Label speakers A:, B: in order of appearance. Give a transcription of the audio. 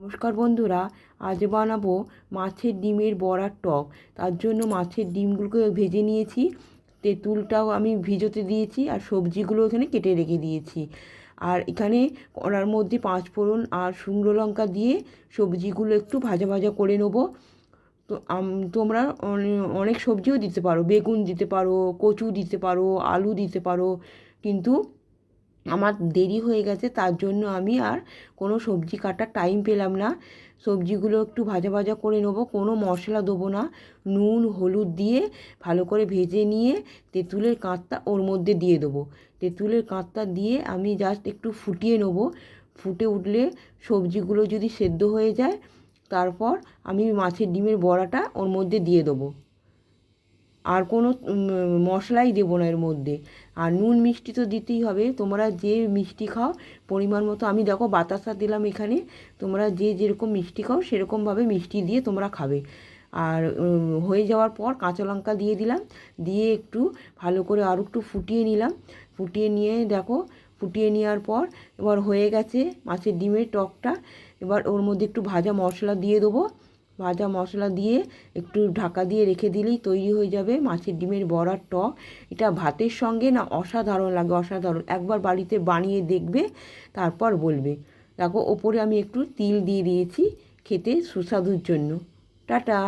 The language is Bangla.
A: নমস্কার বন্ধুরা, আজ বানাবো মাছের ডিমের বড়ার টক। তার জন্য মাছের ডিমগুলোকে ভেজে নিয়েছি, তেঁতুলটাও আমি ভিজোতে দিয়েছি, আর সবজিগুলো এখানে কেটে রেখে দিয়েছি। আর এখানে কড়ার মধ্যে 5 ফোড়ন আর শুকনো লঙ্কা দিয়ে সবজিগুলো একটু ভাজা ভাজা করে নেবো। তো তোমরা অনেক সবজিও দিতে পারো, বেগুন দিতে পারো, কচু দিতে পারো, আলু দিতে পারো, কিন্তু আমার দেরি হয়ে গেছে, তার জন্য আমি আর কোনো সবজি কাটার টাইম পেলাম না। সবজিগুলো একটু ভাজা ভাজা করে নেবো, কোনো মশলা দেবো না। নুন হলুদ দিয়ে ভালো করে ভেজে নিয়ে তেঁতুলের কাঁচটা ওর মধ্যে দিয়ে দেবো। তেঁতুলের কাঁচটা দিয়ে আমি জাস্ট একটু ফুটিয়ে নেবো। ফুটে উঠলে সবজিগুলো যদি সেদ্ধ হয়ে যায়, তারপর আমি মাছের ডিমের বড়াটা ওর মধ্যে দিয়ে দেবো। আর কোনো মশলাই দেবো না এর মধ্যে। আর নুন মিষ্টি তো দিতেই হবে, তোমরা যে মিষ্টি খাও পরিমাণ মতো। আমি দেখো বাতাসা দিলাম এখানে, তোমরা যে যেরকম মিষ্টি খাও সেরকমভাবে মিষ্টি দিয়ে তোমরা খাবে। আর হয়ে যাওয়ার পর কাঁচা লঙ্কা দিয়ে দিলাম, দিয়ে একটু ভালো করে আরও একটু ফুটিয়ে নিলাম। ফুটিয়ে নিয়ে দেখো, ফুটিয়ে নেওয়ার পর এবার হয়ে গেছে মাছের ডিমের টকটা। এবার ওর মধ্যে একটু ভাজা মশলা দিয়ে দেবো। ভাজা মশলা দিয়ে একটু ঢাকা দিয়ে রেখে দিলেই তৈরি হয়ে যাবে মাছের ডিমের বড়ার টক। এটা ভাতের সঙ্গে না অসাধারণ লাগে, অসাধারণ। একবার বাড়িতে বানিয়ে দেখবে, তারপর বলবে। দেখো ওপরে আমি একটু তিল দিয়ে দিয়েছি খেতে সুস্বাদুর জন্য। টাটা।